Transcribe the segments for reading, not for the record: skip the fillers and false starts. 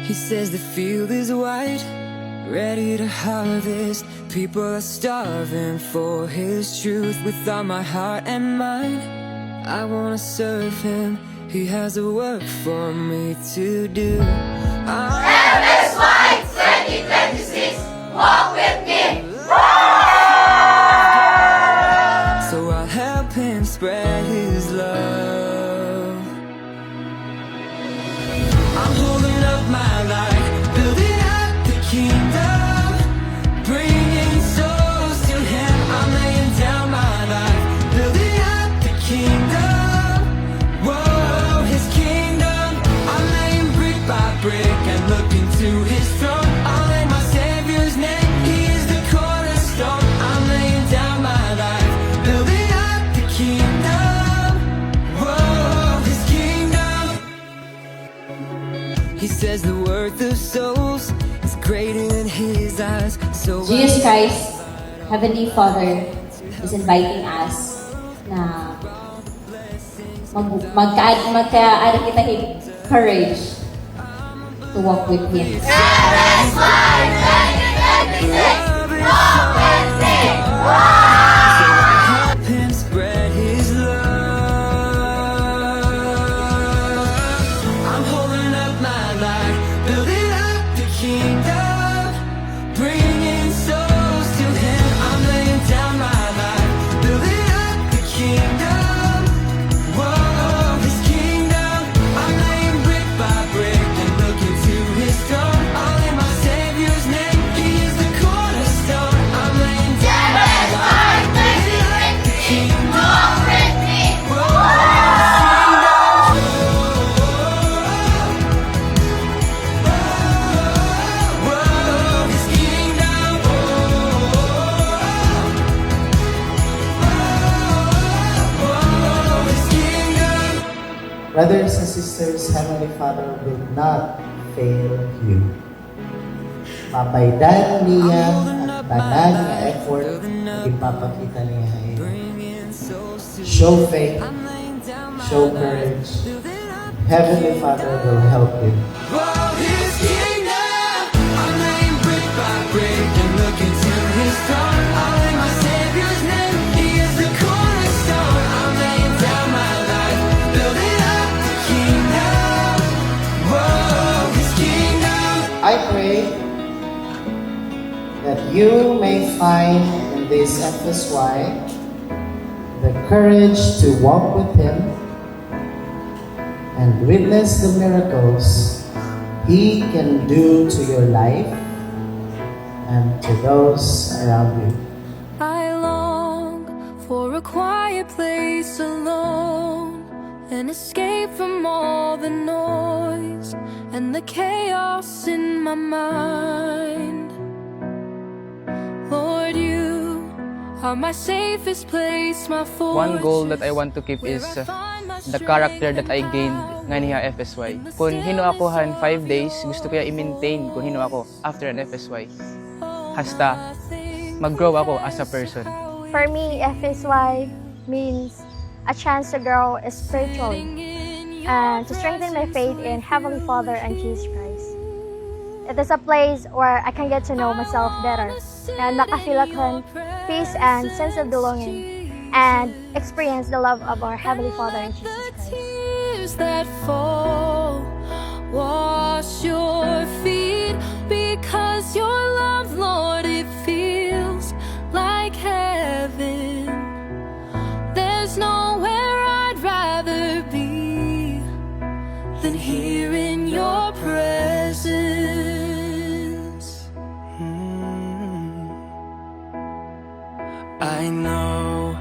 He says the field is white, ready to harvest. People are starving for his truth. With all my heart and mind, I wanna serve him. He has a work for me to do. FSY 2026, walk with me! So I'll help him spread his love. I'm holding up my light, building up the kingdom, bringing souls to him. I'm laying down my life, building up the kingdom. Whoa, his kingdom. I'm laying brick by brick and looking to his throne. I'll lay my Savior's name, he is the cornerstone. I'm laying down my life, building up the kingdom. Whoa, his kingdom. He says the worth of souls is greater in his eyes. So Jesus Christ, Heavenly Father, is inviting us na magkaano kita courage to walk with Him. FSY 2026, walk with me! help him spread his love. I'm holding up my light, building up the kingdom, bringing souls to him. I'm laying down my life, building up the kingdom. Whoa, his kingdom. I'm laying brick by brick and looking to his throne. All in my Savior's name, he is the cornerstone. I'm laying down my life, building up the kingdom. Walk with me! Whoa, his kingdom. Whoa, his kingdom. Brothers and sisters, Heavenly Father will not fail you. Mapaydan niya ang tanan nga effort na ipapakita niya ay show faith, show courage. Heavenly Father will help you. Whoa, his kingdom. I'm laying brick by brick and looking to his throne. All in my Savior's name, he is the cornerstone. I'm laying down my life, building up the kingdom. Whoa, his kingdom. I pray that you may find in this FSY the courage to walk with Him and witness the miracles He can do to your life and to those around you. I long for a quiet place alone, an escape from all the noise and the chaos in my mind. Lord, you are my safest place, my fortress. One goal that I want to keep is the character that I gained nga niya FSY. Kung hino ako han 5 days, gusto ko ya i-maintain kung hino ako after an FSY. Hasta mag-grow ako as a person. For me, FSY means a chance to grow spiritually and to strengthen my faith in Heavenly Father and Jesus Christ. It is a place where I can get to know myself better and makafeel ako peace and sense of belonging and experience the love of our Heavenly Father and Jesus Christ. Tears that fall, wash your feet, because your love, Lord, it feels like heaven. There's nowhere I'd rather be than here in your presence. I know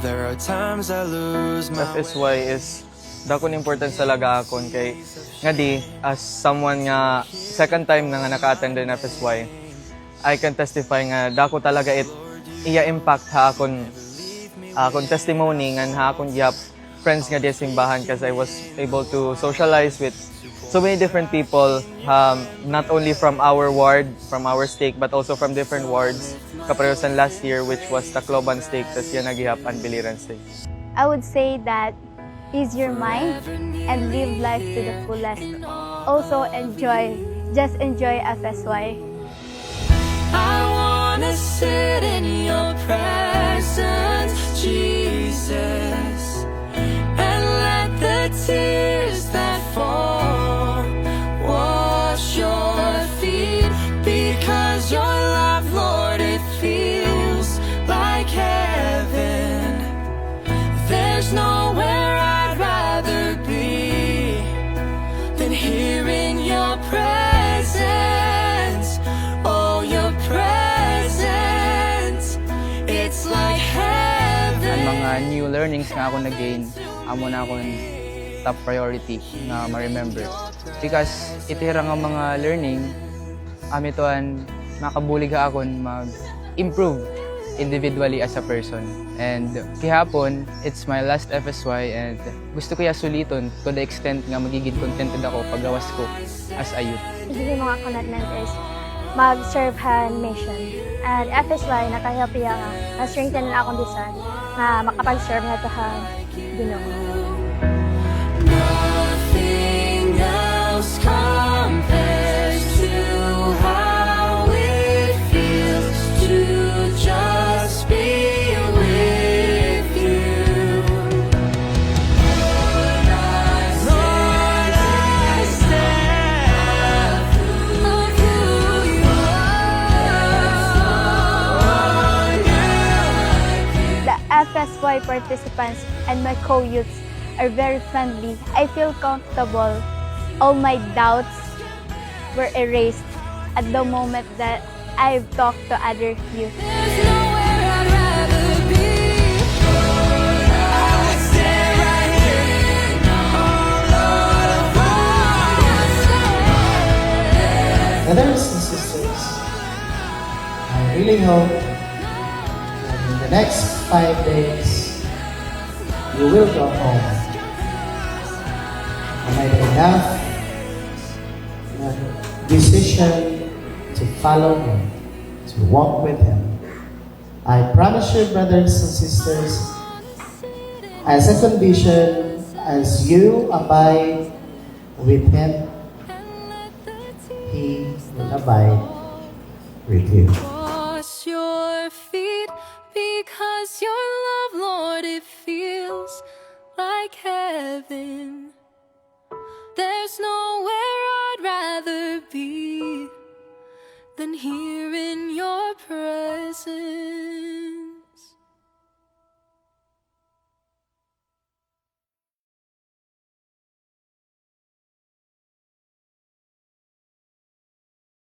there are times I lose my FSY is dakon important sa laga akon kay nga di as someone nga second time na nga naka-attend ng FSY, I can testify nga dako talaga iya impact ha akon testimony nga ha akon gihap friends nga di simbahan kasi I was able to socialize with so many different people, not only from our ward, from our stake, but also from different wards. Kaparehosan last year, which was Tacloban stake, tas yan nagihap ang Biliran stake. I would say that ease your mind and live life to the fullest. Also enjoy just enjoy FSY. I wanna sit in your presence, Jesus, and let the tears that fall wash your feet, because your love, Lord, it feels like heaven. There's nowhere I'd rather be than here in your presence. Oh, your presence, it's like heaven. Ang mga new learnings nga ako na-gain, amo na akong top priority na ma-remember. Because itira nga mga learning, amituan makabulig ka akon mag-improve individually as a person. And kihapon, it's my last FSY and gusto ko ya suliton to the extent nga magiging contented ako paggawas ko as a youth. Hindi mga commitment is mag-serve hand mission. And FSY, nakahelp iya nga, na-strengthen na akong design na makapag-serve nga ito ha Ginoo. Nothing else compares to how it feels to just be with you. Lord, I stand of who you are. The FSY participants and my co-youths are very friendly. I feel comfortable. All my doubts were erased at the moment that I've talked to other youth. There's nowhere I'd rather be. I would stay right here. Oh Lord, Brothers and sisters, I really hope that in the next 5 days, you will go home. And I enough decision to follow Him, to walk with Him. I promise you, brothers and sisters, as a condition, as you abide with Him, He will abide with you. Wash your feet, because your love, Lord, it feels like heaven. There's nowhere I'd rather be than here in your presence.